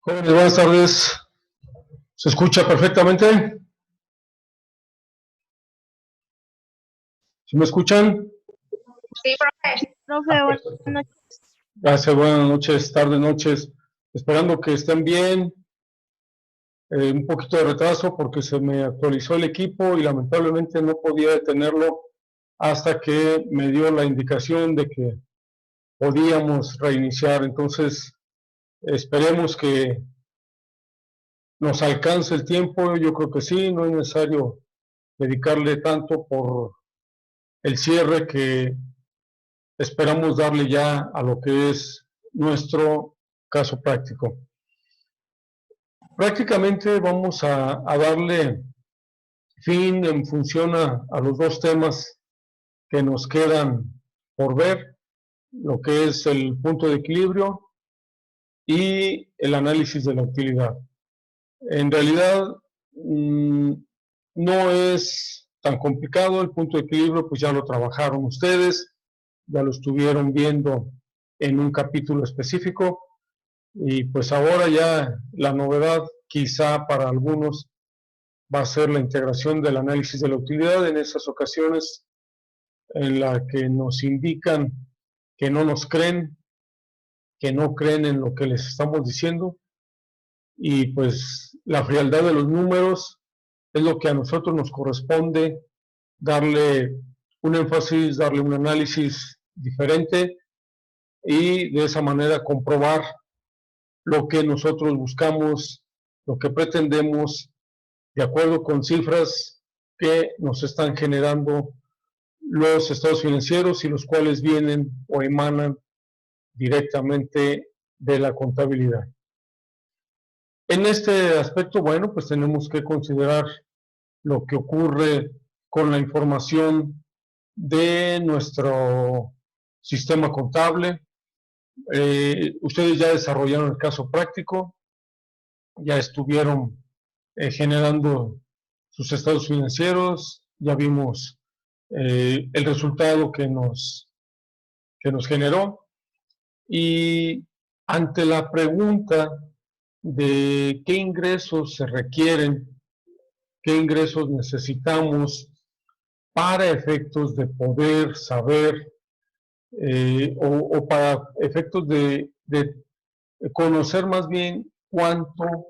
Jóvenes, buenas tardes. ¿Se escucha perfectamente? ¿Sí me escuchan? Sí, profe. Profe, buenas Perfecto. noches. Gracias, buenas noches, tardes, noches. Esperando que estén bien. Un poquito de retraso porque se me actualizó el equipo y lamentablemente no podía detenerlo hasta que me dio la indicación de que podíamos reiniciar. Entonces, esperemos que nos alcance el tiempo. Yo creo que sí, no es necesario dedicarle tanto por el cierre que esperamos darle ya a lo que es nuestro caso práctico. Prácticamente vamos a darle fin en función a los dos temas que nos quedan por ver, lo que es el punto de equilibrio y el análisis de la utilidad. En realidad no es tan complicado, el punto de equilibrio pues ya lo trabajaron ustedes, ya lo estuvieron viendo en un capítulo específico y pues ahora ya la novedad quizá para algunos va a ser la integración del análisis de la utilidad en esas ocasiones en las que nos indican que no nos creen, que no creen en lo que les estamos diciendo y pues la frialdad de los números es lo que a nosotros nos corresponde darle un énfasis, darle un análisis diferente y de esa manera comprobar lo que nosotros buscamos, lo que pretendemos, de acuerdo con cifras que nos están generando los estados financieros y los cuales vienen o emanan directamente de la contabilidad. En este aspecto, bueno, pues tenemos que considerar lo que ocurre con la información de nuestro sistema contable. Ustedes ya desarrollaron el caso práctico, ya estuvieron generando sus estados financieros, ya vimos el resultado que nos generó y ante la pregunta de qué ingresos se requieren, qué ingresos necesitamos para efectos de poder saber o para efectos de conocer más bien cuánto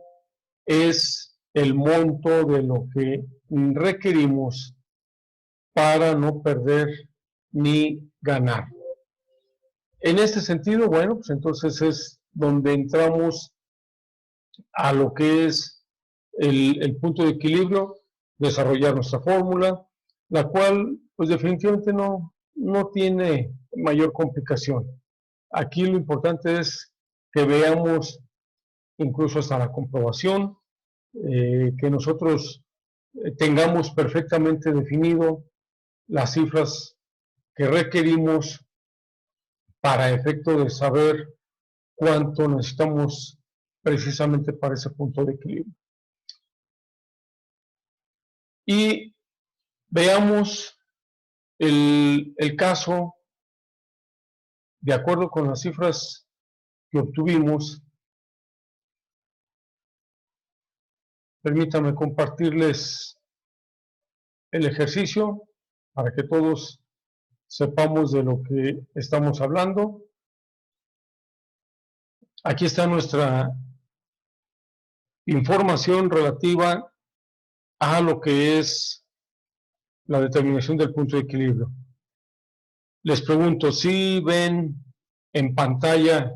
es el monto de lo que requerimos para no perder ni ganar. En este sentido, bueno, pues entonces es donde entramos a lo que es el punto de equilibrio, desarrollar nuestra fórmula, la cual pues definitivamente no tiene mayor complicación. Aquí lo importante es que veamos incluso hasta la comprobación, que nosotros tengamos perfectamente definido las cifras que requerimos para efecto de saber cuánto necesitamos precisamente para ese punto de equilibrio. Y veamos el caso de acuerdo con las cifras que obtuvimos. Permítanme compartirles el ejercicio para que todos sepamos de lo que estamos hablando. Aquí está nuestra información relativa a lo que es la determinación del punto de equilibrio. Les pregunto, ¿sí ven en pantalla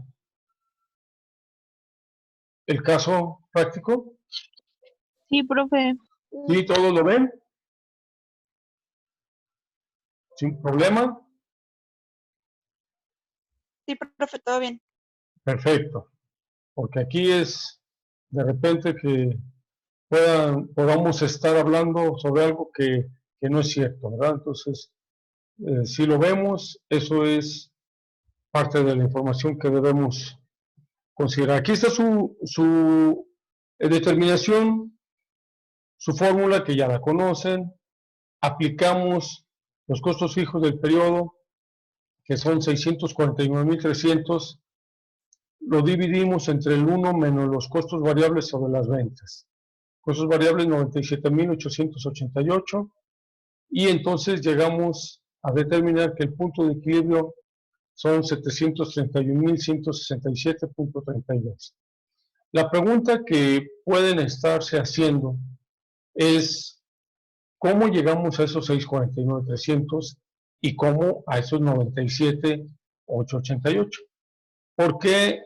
el caso práctico? Sí, profe. ¿Sí, todos lo ven? ¿Sin problema? Sí, profe, todo bien. Perfecto. Porque aquí es de repente que podamos estar hablando sobre algo que no es cierto, ¿verdad? Entonces, si lo vemos, eso es parte de la información que debemos considerar. Aquí está su determinación, su fórmula que ya la conocen. Aplicamos los costos fijos del periodo, que son 649,300 lo dividimos entre el 1 menos los costos variables sobre las ventas. Costos variables 97.888 y entonces llegamos a determinar que el punto de equilibrio son 731.167.32. La pregunta que pueden estarse haciendo es ¿cómo llegamos a esos 649.300 y cómo a esos 97.888? Porque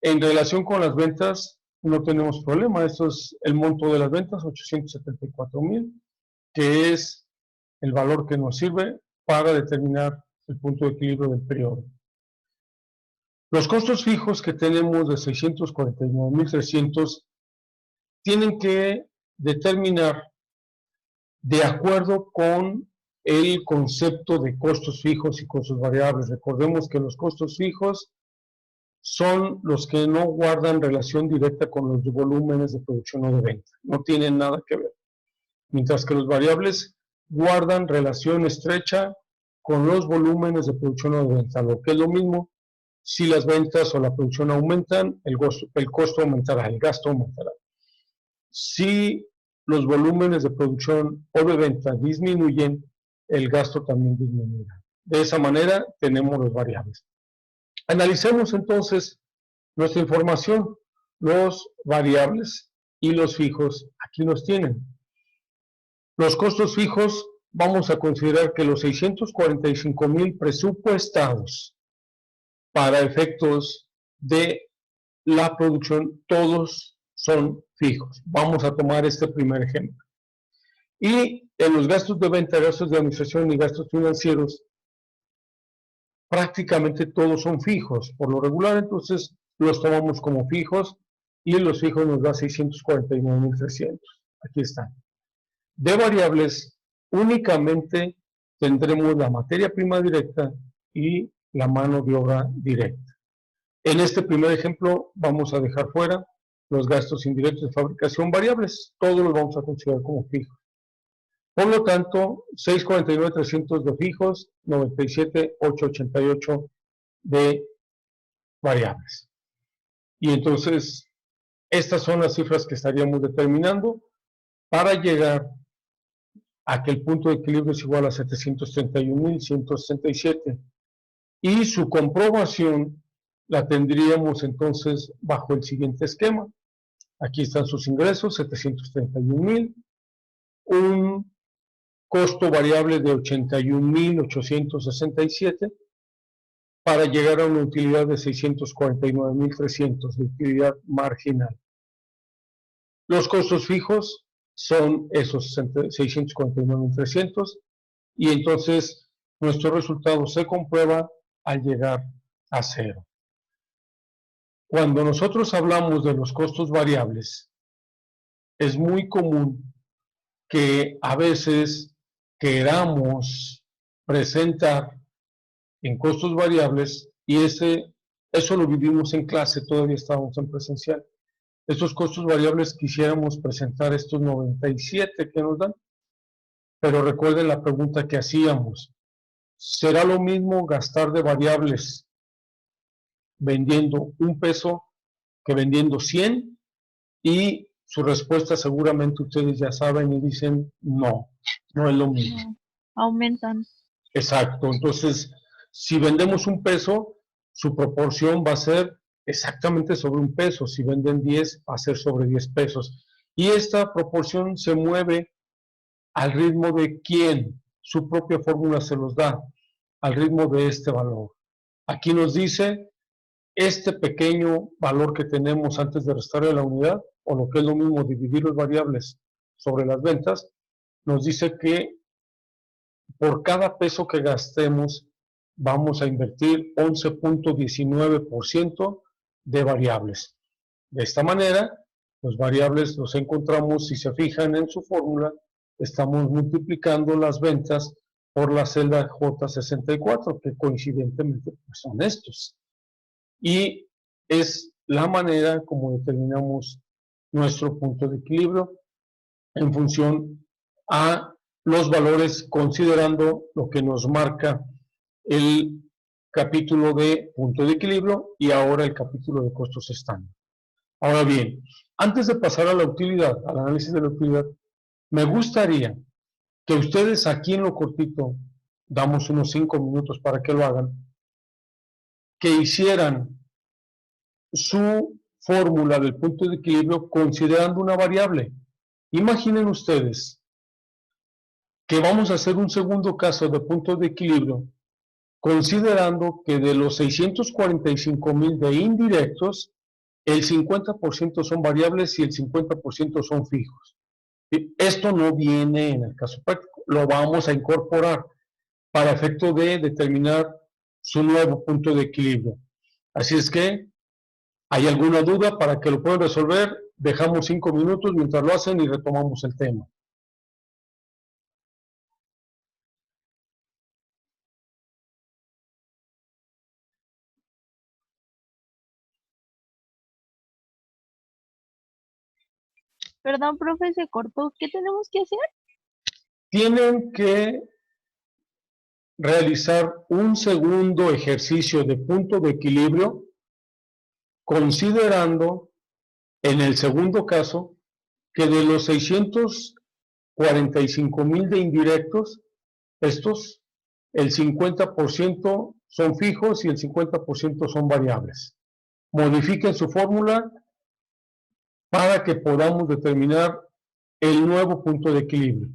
en relación con las ventas no tenemos problema. Esto es el monto de las ventas, 874.000, que es el valor que nos sirve para determinar el punto de equilibrio del periodo. Los costos fijos que tenemos de 649.300 tienen que determinar de acuerdo con el concepto de costos fijos y costos variables. Recordemos que los costos fijos son los que no guardan relación directa con los volúmenes de producción o de venta. No tienen nada que ver. Mientras que los variables guardan relación estrecha con los volúmenes de producción o de venta. Lo que es lo mismo, si las ventas o la producción aumentan, el costo aumentará, el gasto aumentará. Si los volúmenes de producción o de venta disminuyen, el gasto también disminuirá. De esa manera tenemos los variables. Analicemos entonces nuestra información. Los variables y los fijos, aquí los tienen. Los costos fijos, vamos a considerar que los 645.000 presupuestados para efectos de la producción, todos son fijos. Vamos a tomar este primer ejemplo. Y en los gastos de venta, gastos de administración y gastos financieros, prácticamente todos son fijos. Por lo regular, entonces, los tomamos como fijos y los fijos nos da 649.300. Aquí están. De variables, únicamente tendremos la materia prima directa y la mano de obra directa. En este primer ejemplo vamos a dejar fuera los gastos indirectos de fabricación variables. Todos los vamos a considerar como fijos. Por lo tanto, 649.300 de fijos, 97.888 de variables. Y entonces, estas son las cifras que estaríamos determinando para llegar a que el punto de equilibrio es igual a 731.167. Y su comprobación la tendríamos entonces bajo el siguiente esquema. Aquí están sus ingresos, 731.000, un costo variable de 81.867 para llegar a una utilidad de 649.300 de utilidad marginal. Los costos fijos son esos 649.300 y entonces nuestro resultado se comprueba al llegar a cero. Cuando nosotros hablamos de los costos variables, es muy común que a veces queramos presentar en costos variables y eso lo vivimos en clase, todavía estábamos en presencial. Estos costos variables quisiéramos presentar estos 97 que nos dan, pero recuerden la pregunta que hacíamos. ¿Será lo mismo gastar de variables vendiendo un peso que vendiendo 100? Y su respuesta seguramente ustedes ya saben y dicen no, no es lo mismo. No, aumentan. Exacto, entonces si vendemos un peso, su proporción va a ser exactamente sobre un peso. Si venden 10, va a ser sobre 10 pesos. Y esta proporción se mueve al ritmo de quién. Su propia fórmula se los da, al ritmo de este valor. Aquí nos dice este pequeño valor que tenemos antes de restarle la unidad, o lo que es lo mismo, dividir los variables sobre las ventas, nos dice que por cada peso que gastemos vamos a invertir 11.19% de variables. De esta manera, los variables los encontramos, si se fijan en su fórmula, estamos multiplicando las ventas por la celda J64, que coincidentemente pues, son estos. Y es la manera como determinamos nuestro punto de equilibrio en función a los valores, considerando lo que nos marca el capítulo de punto de equilibrio y ahora el capítulo de costos estándar. Ahora bien, antes de pasar a la utilidad, al análisis de la utilidad, me gustaría que ustedes aquí en lo cortito, damos unos 5 minutos para que lo hagan, que hicieran su fórmula del punto de equilibrio considerando una variable. Imaginen ustedes que vamos a hacer un segundo caso de punto de equilibrio considerando que de los 645,000 de indirectos, el 50% son variables y el 50% son fijos. Esto no viene en el caso práctico, lo vamos a incorporar para efecto de determinar su nuevo punto de equilibrio. Así es que, ¿hay alguna duda para que lo puedan resolver? Dejamos 5 minutos mientras lo hacen y retomamos el tema. Perdón, profe, se cortó. ¿Qué tenemos que hacer? Tienen que realizar un segundo ejercicio de punto de equilibrio considerando en el segundo caso que de los 645,000 de indirectos, estos, el 50% son fijos y el 50% son variables. Modifiquen su fórmula para que podamos determinar el nuevo punto de equilibrio.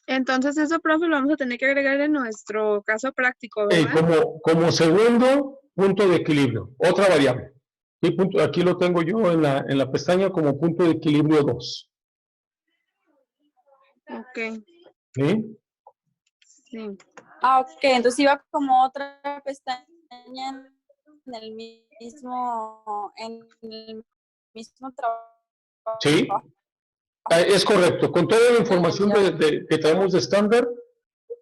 Entonces eso, profe, lo vamos a tener que agregar en nuestro caso práctico, ¿verdad? Como segundo punto de equilibrio, otra variable. Sí, aquí lo tengo yo en la pestaña como punto de equilibrio 2. Ok, ¿Sí? sí. Ah, ok, entonces iba como otra pestaña en el mismo trabajo. Sí, es correcto. Con toda la información que traemos de estándar,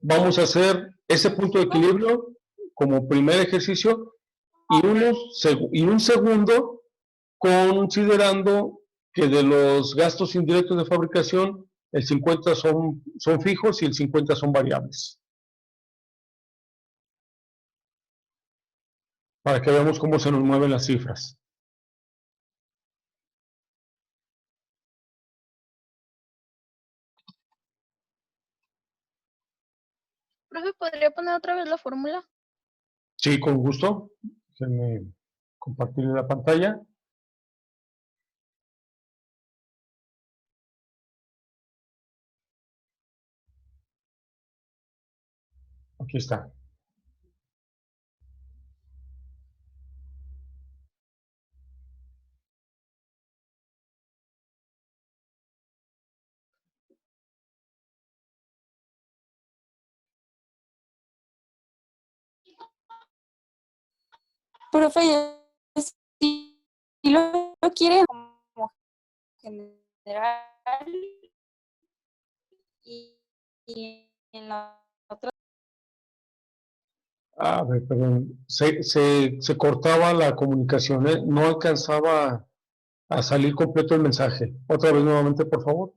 vamos a hacer ese punto de equilibrio como primer ejercicio y un segundo considerando que de los gastos indirectos de fabricación, el 50 son fijos y el 50 son variables. Para que veamos cómo se nos mueven las cifras. Profe, ¿podría poner otra vez la fórmula? Sí, con gusto. Déjenme compartir la pantalla. Aquí está. Profe, si lo quiere como general y en la otra. A ver, perdón. Se cortaba la comunicación, ¿eh? No alcanzaba a salir completo el mensaje. Otra vez nuevamente, por favor.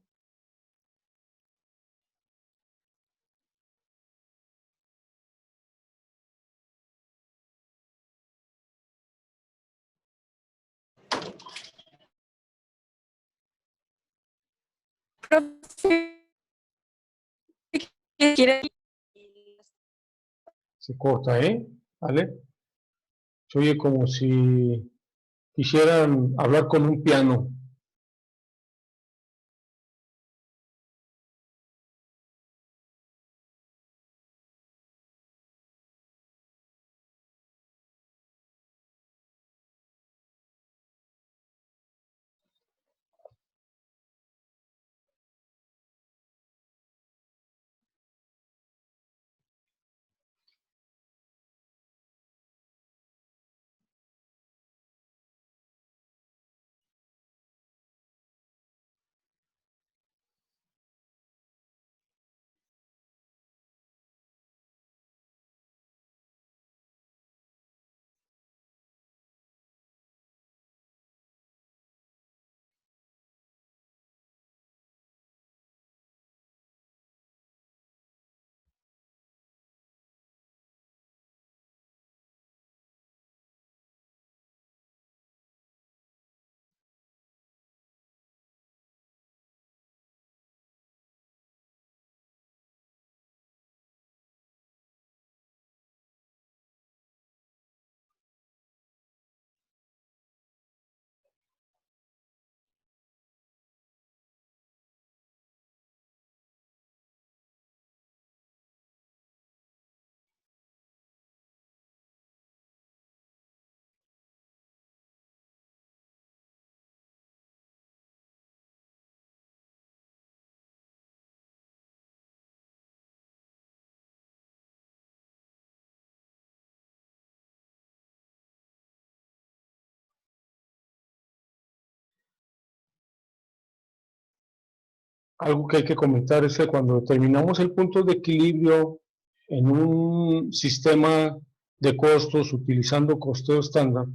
Profe, ¿qué quiere? Se corta, ¿eh? ¿Vale? Se oye como si quisieran hablar con un piano. algo que hay que comentar es que cuando determinamos el punto de equilibrio en un sistema de costos utilizando costeo estándar,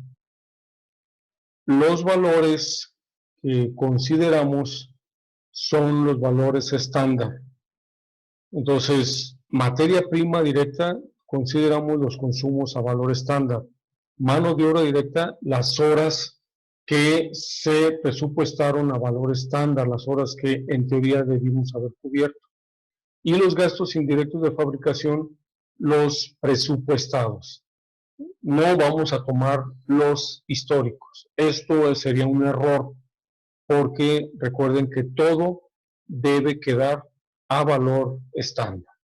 los valores que consideramos son los valores estándar. Entonces, materia prima directa, consideramos los consumos a valor estándar. Mano de obra directa, las horas que se presupuestaron a valor estándar, las horas que en teoría debimos haber cubierto. Y los gastos indirectos de fabricación, los presupuestados. No vamos a tomar los históricos. Esto sería un error, porque recuerden que todo debe quedar a valor estándar.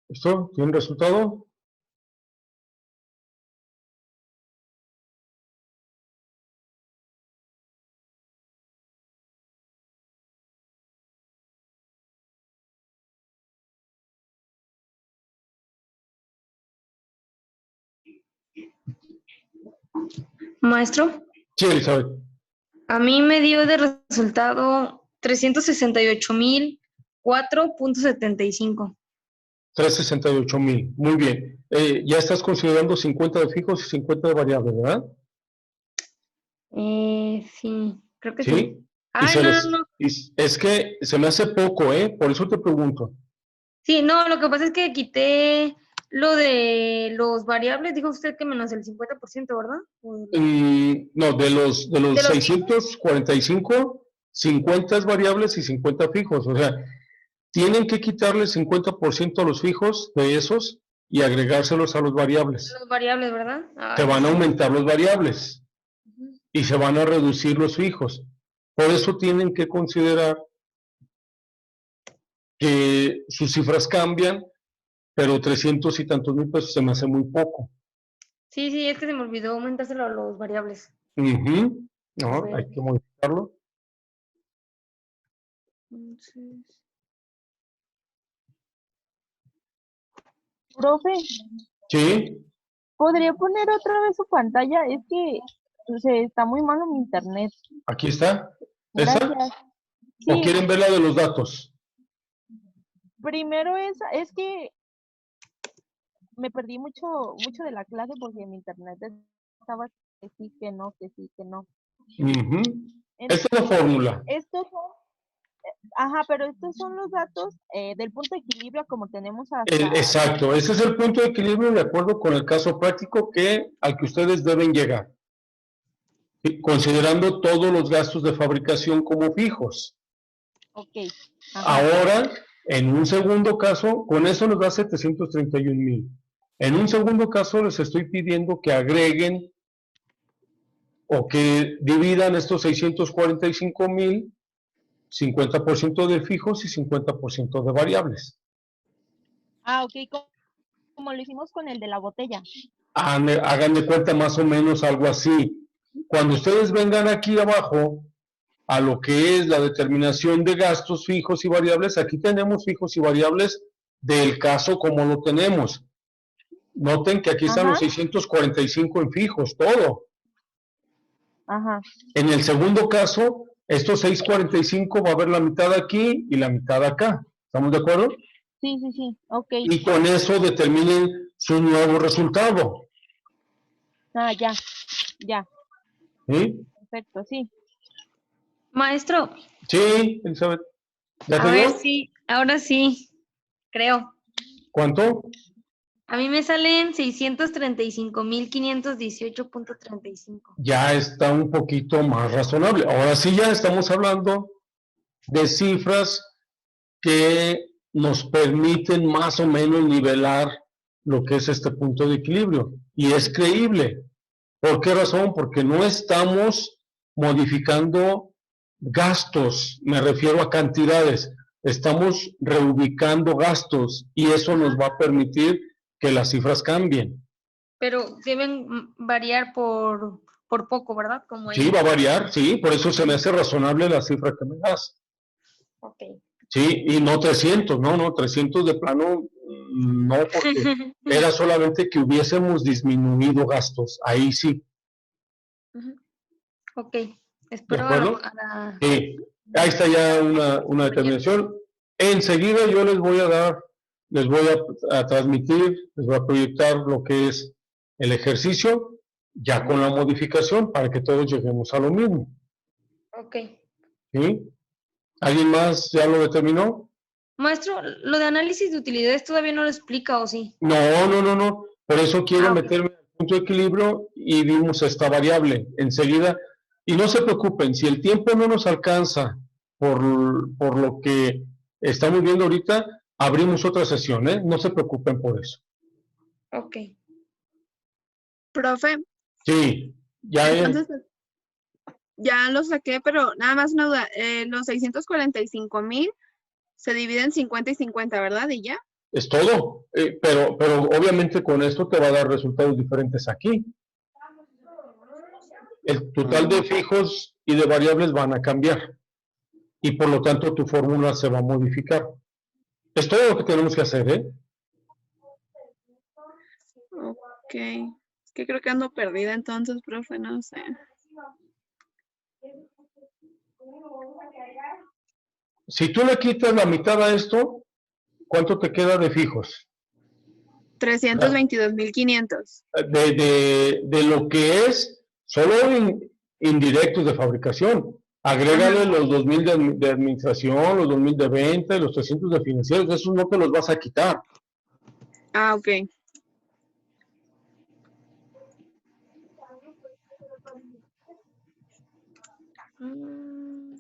¿Listo? ¿Tiene resultado? Maestro, Sí, Elizabeth. a mí me dio de resultado 368,004.75. 368,000. Muy bien. Ya estás considerando 50 de fijos y 50 de variables, ¿verdad? Sí, creo que sí. Sí. Ay, no. Es que se me hace poco, Por eso te pregunto. Sí, no, lo que pasa es que quité lo de los variables, dijo usted que menos el 50%, ¿verdad? No, de los ¿De los 645, 50 es variables y 50 fijos. O sea, tienen que quitarle 50% a los fijos de esos y agregárselos a los variables. Los variables, ¿verdad? Se Ay, van a sí. aumentar los variables y se van a reducir los fijos. Por eso tienen que considerar que sus cifras cambian, pero 300 y tantos mil pesos se me hace muy poco. Sí, es que se me olvidó aumentárselo a los variables. Ujú. No, Fue- hay que modificarlo. Entonces, Profe, Sí, ¿podría poner otra vez su pantalla? Es que está muy malo mi internet. aquí está. ¿Esa? Gracias. ¿O Sí, quieren ver la de los datos? primero es que me perdí mucho de la clase porque mi internet estaba que sí, que no, que sí, que no. Ujú. Esta es la Entonces, fórmula. estos son, ajá, pero estos son los datos del punto de equilibrio como tenemos Exacto, ese es el punto de equilibrio de acuerdo con el caso práctico al que ustedes deben llegar, considerando todos los gastos de fabricación como fijos. Ok, ajá, Ahora, en un segundo caso, con eso nos da 731,000. En un segundo caso, les estoy pidiendo que agreguen o que dividan estos 645,000, 50% de fijos y 50% de variables. ok, como lo hicimos con el de la botella. Hagan de cuenta más o menos algo así. Cuando ustedes vengan aquí abajo a lo que es la determinación de gastos fijos y variables, aquí tenemos fijos y variables del caso como lo tenemos. Noten que aquí están Ajá, los 645 en fijos, todo. ajá, En el segundo caso, estos 645 va a haber la mitad aquí y la mitad acá. ¿Estamos de acuerdo? sí, ok. Y con eso determinen su nuevo resultado. Ya, ¿Sí? perfecto, sí. maestro, Sí, Elizabeth. ¿Ya a te ver dio? si, ahora sí, creo. ¿Cuánto? A mí me salen 635.518.35. Ya está un poquito más razonable. Ahora sí ya estamos hablando de cifras que nos permiten más o menos nivelar lo que es este punto de equilibrio. Y es creíble. ¿Por qué razón? Porque no estamos modificando gastos, me refiero a cantidades. Estamos reubicando gastos y eso nos va a permitir que las cifras cambien. Pero deben variar por poco, ¿verdad? Como Sí, va a variar, sí, por eso se me hace razonable la cifra que me das. Ok. Sí, y no 300, no, 300 de plano, no, porque era solamente que hubiésemos disminuido gastos, ahí sí, Ok. ¿de Espero acuerdo? a Sí, ahí está ya una determinación. Enseguida yo les voy a dar, les voy a transmitir, les voy a proyectar lo que es el ejercicio, ya con la modificación, para que todos lleguemos a lo mismo, Ok. ¿sí? ¿Alguien más ya lo determinó? Maestro, lo de análisis de utilidades todavía no lo explica, ¿o sí? No. Por eso quiero Ok. meterme en el punto de equilibrio y vimos esta variable enseguida. Y no se preocupen, si el tiempo no nos alcanza por lo que estamos viendo ahorita, abrimos otra sesión, ¿eh? No se preocupen por eso. Ok. Profe, Sí, ya entonces ya lo saqué, pero nada más una duda. Los 645,000 se dividen 50 y 50, ¿verdad? Y ya. es todo. Pero obviamente con esto te va a dar resultados diferentes aquí. El total de fijos y de variables van a cambiar. Y por lo tanto tu fórmula se va a modificar. Es todo lo que tenemos que hacer, ¿eh? Ok. Es que creo que ando perdida entonces, profe, no sé. Si tú le quitas la mitad a esto, ¿cuánto te queda de fijos? 322,500. De lo que es solo indirectos de fabricación. Agrégale Ajá. los 2,000 de administración, los 2,000 de venta, los 300 de financieros, esos no te los vas a quitar. Ah, ok. Mm,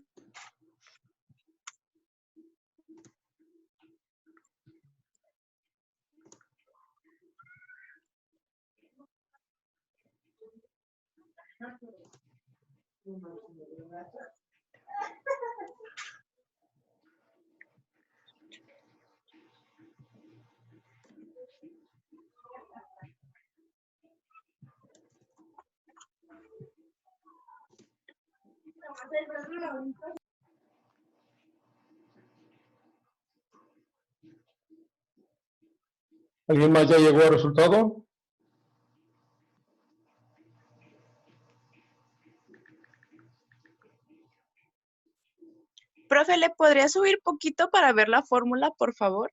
¿Alguien más ya llegó al resultado? Profe, ¿le podría subir poquito para ver la fórmula, por favor?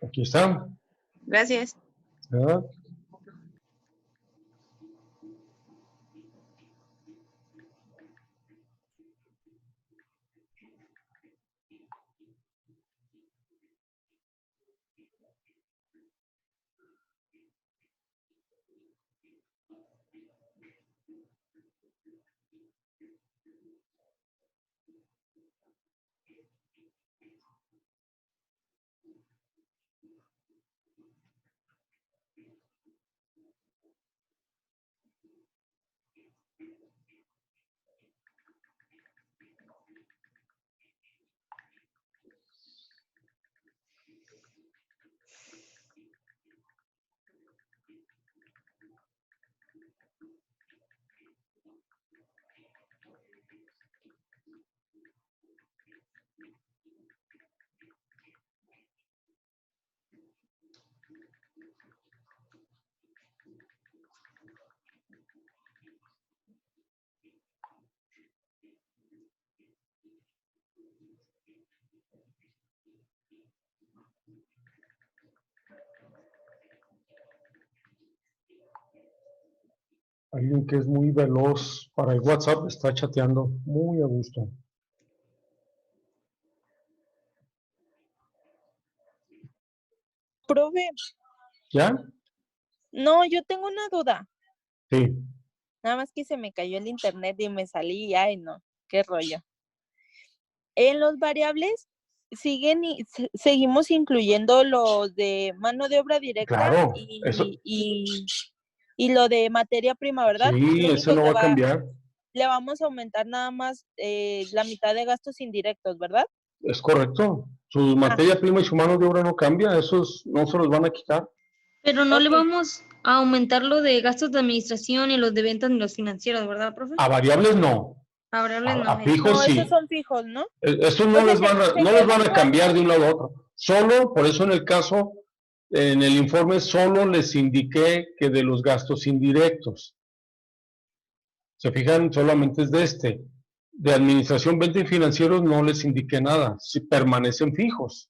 Aquí está. Gracias. ¿Verdad? Alguien que es muy veloz para el WhatsApp está chateando muy a gusto. Profe, ¿Ya? no, yo tengo una duda. Sí. Nada más que se me cayó el internet y me salí y ay no, qué rollo. En los variables seguimos incluyendo los de mano de obra directa Claro, eso, y lo de materia prima, ¿verdad? sí, Lo eso único no que va a cambiar. le vamos a aumentar nada más la mitad de gastos indirectos, ¿verdad? Es correcto. Su materia prima y su mano de obra no cambia, esos no se los van a quitar. Pero no le Ok. vamos a aumentar lo de gastos de administración y los de ventas ni los financieros, ¿verdad, profe? A variables no, A variables no. a fijos No, esos sí. son fijos, ¿no? Estos no les van a, se no les van queda a igual, cambiar ¿no? de un lado a otro. Solo, por eso en el caso, en el informe, solo les indiqué que de los gastos indirectos. Se fijan, solamente es de este. De administración, venta y financieros no les indiqué nada, si permanecen fijos.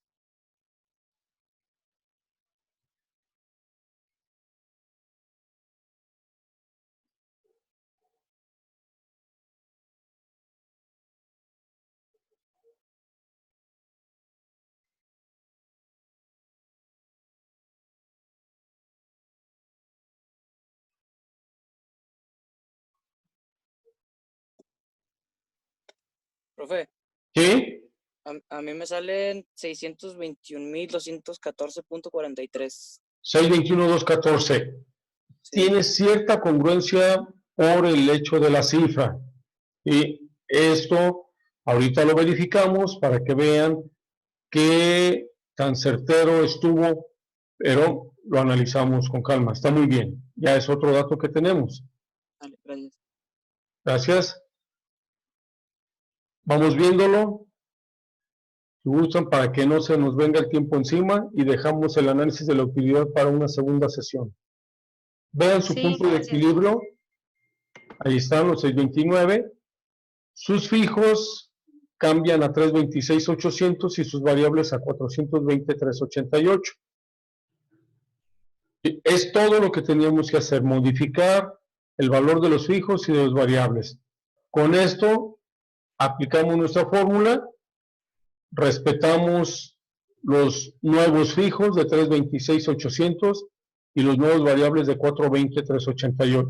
Profe, ¿Sí? a mí me salen 621.214.43. 621.214. Sí. Tiene cierta congruencia por el hecho de la cifra. Y esto ahorita lo verificamos para que vean qué tan certero estuvo, pero lo analizamos con calma. Está muy bien. Ya es otro dato que tenemos. Vale, gracias. Gracias. Vamos viéndolo. Si gustan, para que no se nos venga el tiempo encima y dejamos el análisis de la utilidad para una segunda sesión. Vean su Sí, punto de gracias. equilibrio. Ahí están los 629. Sus fijos cambian a 326.800 y sus variables a 420.388. Es todo lo que teníamos que hacer, modificar el valor de los fijos y de los variables. Con esto aplicamos nuestra fórmula, respetamos los nuevos fijos de 326.800 y los nuevos variables de 420.388.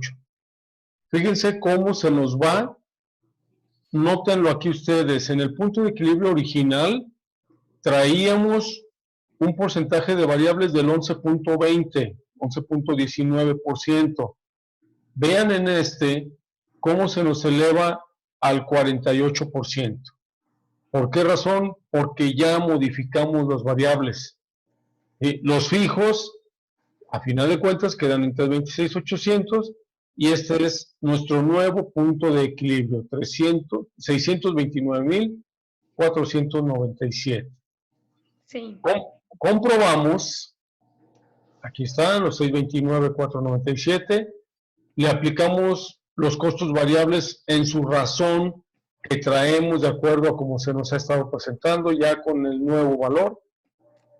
Fíjense cómo se nos va. Nótenlo aquí ustedes, en el punto de equilibrio original traíamos un porcentaje de variables del 11.20, 11.19%. Vean en este cómo se nos eleva al 48%. ¿Por qué razón? Porque ya modificamos las variables. Los fijos, a final de cuentas, quedan en 326.800 y este es nuestro nuevo punto de equilibrio, 629.497. Sí. Comprobamos, aquí están los 629.497, le aplicamos los costos variables en su razón que traemos de acuerdo a cómo se nos ha estado presentando ya con el nuevo valor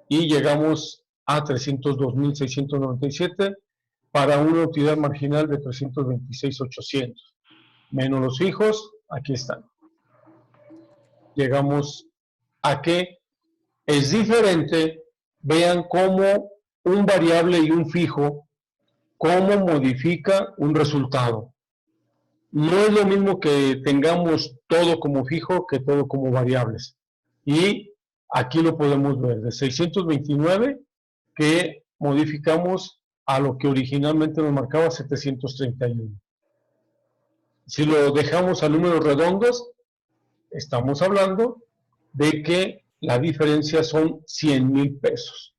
y llegamos a 302.697 para una utilidad marginal de 326.800. Menos los fijos, aquí están. Llegamos a que es diferente, vean cómo un variable y un fijo, cómo modifica un resultado. No es lo mismo que tengamos todo como fijo que todo como variables. Y aquí lo podemos ver, de 629 que modificamos a lo que originalmente nos marcaba 731. Si lo dejamos a números redondos, estamos hablando de que la diferencia son 100,000 pesos.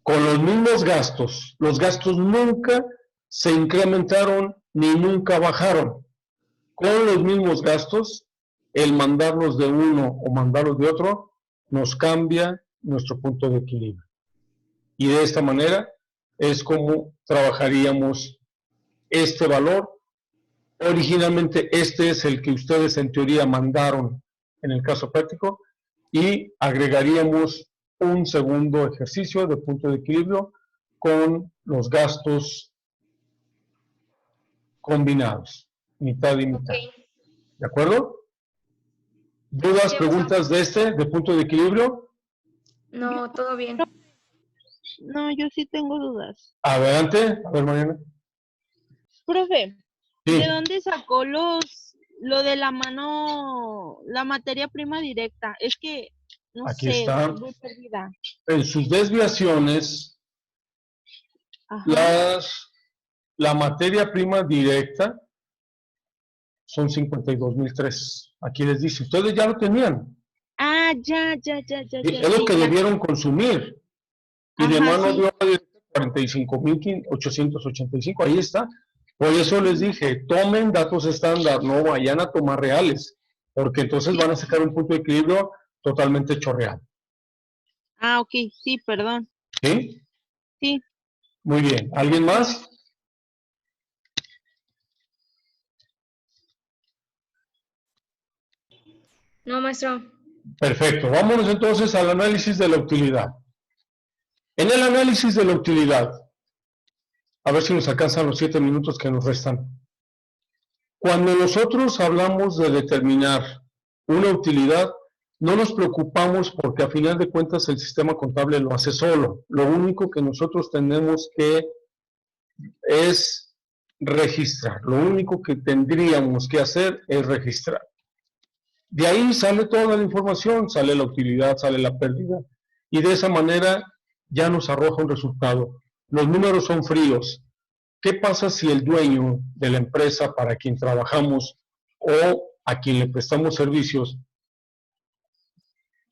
Con los mismos gastos, los gastos nunca se incrementaron ni nunca bajaron. Con los mismos gastos, el mandarlos de uno o mandarlos de otro nos cambia nuestro punto de equilibrio. Y de esta manera es como trabajaríamos este valor. Originalmente este es el que ustedes en teoría mandaron en el caso práctico y agregaríamos un segundo ejercicio de punto de equilibrio con los gastos combinados, mitad y mitad. Ok. ¿De acuerdo? ¿Dudas, Sí, preguntas de punto de equilibrio? No, todo bien. No, yo sí tengo dudas. Adelante, a ver, Mariana. Profe, Sí, ¿de dónde sacó lo de la mano, la materia prima directa? Es que, no aquí sé, está. estoy muy perdida. En sus desviaciones, Ajá. la materia prima directa son 52,003. Aquí les dice, ustedes ya lo tenían. Ah, ya, Es lo sí, que ya. debieron consumir. Y de Ajá, mano sí. de obra directa, 45,885. Ahí está. Por eso les dije, tomen datos estándar, no vayan a tomar reales, porque entonces van a sacar un punto de equilibrio totalmente chorreado. Ah, ok, sí, perdón. ¿Sí? Sí. Muy bien. ¿Alguien más? No, maestro. Perfecto. Vámonos entonces al análisis de la utilidad. En el análisis de la utilidad, a ver si nos alcanzan los 7 minutos que nos restan. Cuando nosotros hablamos de determinar una utilidad, no nos preocupamos porque a final de cuentas el sistema contable lo hace solo. Lo único que nosotros tenemos que es registrar. Lo único que tendríamos que hacer es registrar. De ahí sale toda la información, sale la utilidad, sale la pérdida, y de esa manera ya nos arroja un resultado. Los números son fríos. ¿Qué pasa si el dueño de la empresa para quien trabajamos o a quien le prestamos servicios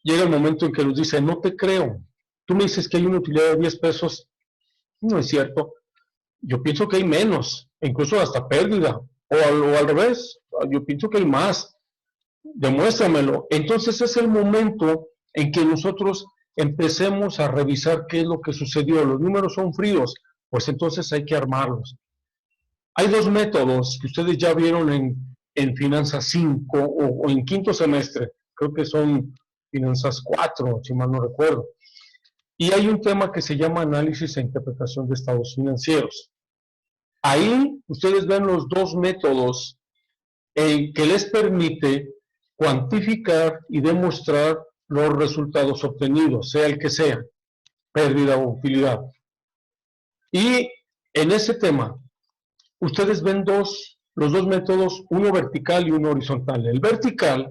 llega el momento en que nos dice, no te creo, tú me dices que hay una utilidad de 10 pesos, no es cierto, yo pienso que hay menos, incluso hasta pérdida, o al revés, yo pienso que hay más, demuéstramelo. Entonces es el momento en que nosotros empecemos a revisar qué es lo que sucedió. Los números son fríos, pues entonces hay que armarlos. Hay dos métodos que ustedes ya vieron en Finanzas 5 o en quinto semestre, creo que son Finanzas 4, si mal no recuerdo. Y hay un tema que se llama análisis e interpretación de estados financieros. Ahí ustedes ven los dos métodos que les permite cuantificar y demostrar los resultados obtenidos, sea el que sea, pérdida o utilidad. Y en ese tema, ustedes ven los dos métodos, uno vertical y uno horizontal. El vertical,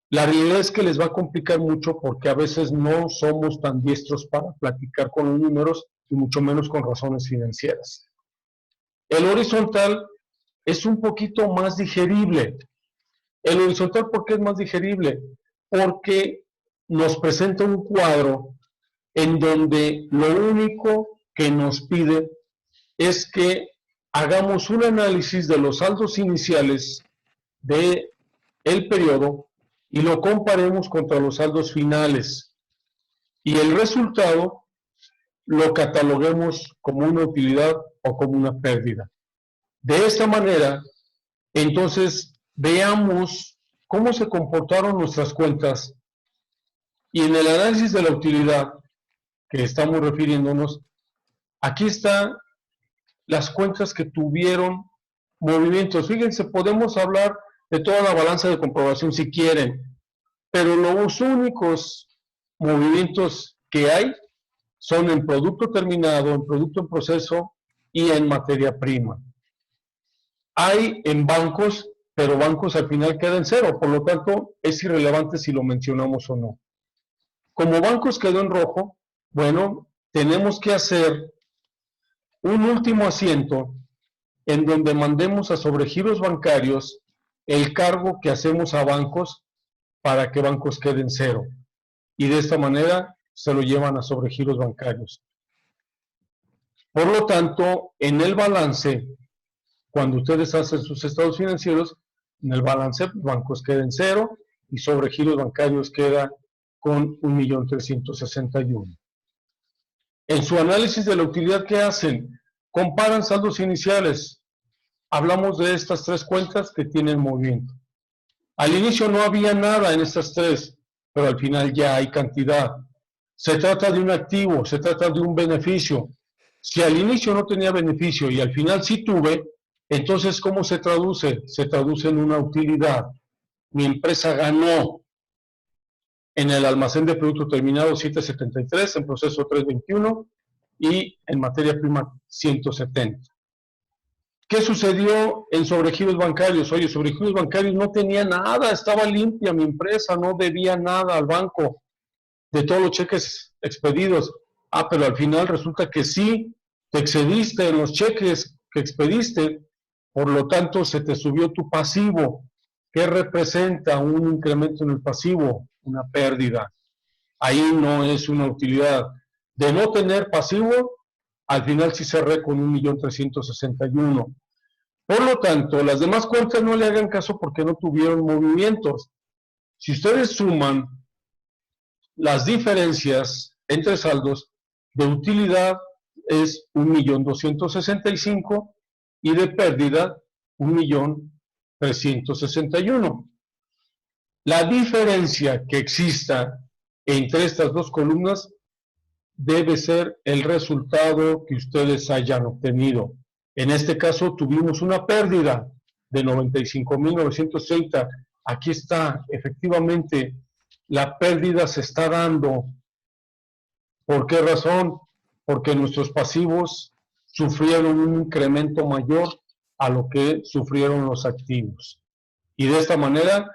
la realidad es que les va a complicar mucho porque a veces no somos tan diestros para platicar con los números y mucho menos con razones financieras. El horizontal es un poquito más digerible. El horizontal, ¿por qué es más digerible? Porque nos presenta un cuadro en donde lo único que nos pide es que hagamos un análisis de los saldos iniciales del periodo y lo comparemos contra los saldos finales. Y el resultado lo cataloguemos como una utilidad o como una pérdida. De esta manera, entonces, veamos cómo se comportaron nuestras cuentas y en el análisis de la utilidad que estamos refiriéndonos, aquí están las cuentas que tuvieron movimientos. Fíjense, podemos hablar de toda la balanza de comprobación si quieren, pero los únicos movimientos que hay son en producto terminado, en producto en proceso y en materia prima. Hay en bancos, pero bancos al final quedan en cero, por lo tanto es irrelevante si lo mencionamos o no. Como bancos quedó en rojo, bueno, tenemos que hacer un último asiento en donde mandemos a sobregiros bancarios el cargo que hacemos a bancos para que bancos queden cero. Y de esta manera se lo llevan a sobregiros bancarios. Por lo tanto, en el balance, cuando ustedes hacen sus estados financieros, en el balance bancos queden cero y sobregiros bancarios queda con 1,361,000. En su análisis de la utilidad que hacen, comparan saldos iniciales. Hablamos de estas tres cuentas que tienen movimiento. Al inicio no había nada en estas tres, pero al final ya hay cantidad. Se trata de un activo, se trata de un beneficio. Si al inicio no tenía beneficio y al final sí tuve, entonces ¿cómo se traduce? Se traduce en una utilidad. Mi empresa ganó en el almacén de producto terminado 773, en proceso 321, y en materia prima 170. ¿Qué sucedió en sobregiros bancarios? Oye, sobregiros bancarios no tenía nada, estaba limpia mi empresa, no debía nada al banco de todos los cheques expedidos. Ah, pero al final resulta que sí, te excediste en los cheques que expediste, por lo tanto se te subió tu pasivo. ¿Qué representa un incremento en el pasivo? Una pérdida. Ahí no es una utilidad. De no tener pasivo, al final sí cerré con 1.361.000. Por lo tanto, las demás cuentas no le hagan caso porque no tuvieron movimientos. Si ustedes suman las diferencias entre saldos, de utilidad es 1.265.000 y de pérdida 1.361.000. La diferencia que exista entre estas dos columnas debe ser el resultado que ustedes hayan obtenido. En este caso tuvimos una pérdida de 95.930. Aquí está, efectivamente, la pérdida se está dando. ¿Por qué razón? Porque nuestros pasivos sufrieron un incremento mayor a lo que sufrieron los activos. Y de esta manera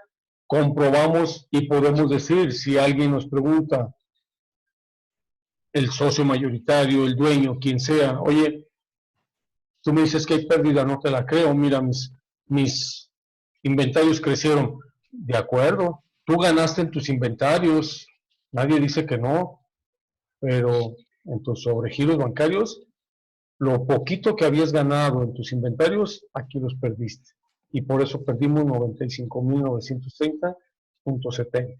comprobamos y podemos decir, si alguien nos pregunta, el socio mayoritario, el dueño, quien sea, oye, tú me dices que hay pérdida, no te la creo, mira, mis inventarios crecieron. De acuerdo, tú ganaste en tus inventarios, nadie dice que no, pero en tus sobregiros bancarios, lo poquito que habías ganado en tus inventarios, aquí los perdiste. Y por eso perdimos 95.930.70.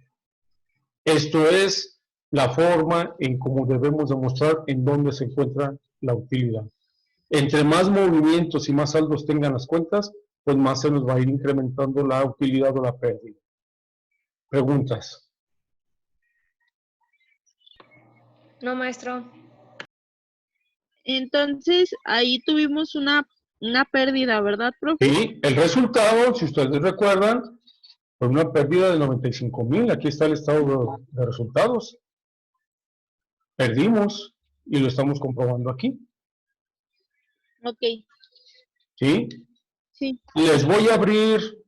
Esto es la forma en cómo debemos demostrar en dónde se encuentra la utilidad. Entre más movimientos y más saldos tengan las cuentas, pues más se nos va a ir incrementando la utilidad o la pérdida. ¿Preguntas? No, maestro. Entonces, ahí tuvimos una pérdida, ¿verdad, profe? Sí, el resultado, si ustedes recuerdan, fue una pérdida de 95.000. Aquí está el estado de resultados. Perdimos y lo estamos comprobando aquí. Ok, ¿Sí? sí. Les voy a abrir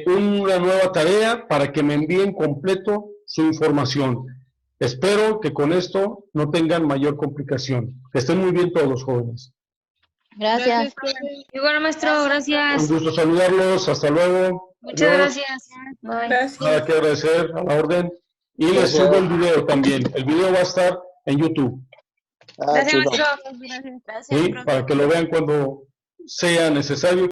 una nueva tarea para que me envíen completo su información. Espero que con esto no tengan mayor complicación. Que estén muy bien todos, jóvenes. Gracias. Y bueno, maestro, gracias. Un gusto saludarlos. Hasta luego. Muchas Adiós. gracias. Bye. Nada que agradecer, a la orden. Y les Gracias. subo el video también. El video va a estar en YouTube. Gracias, chido. maestro. Gracias, ¿Sí? profe. Para que lo vean cuando sea necesario.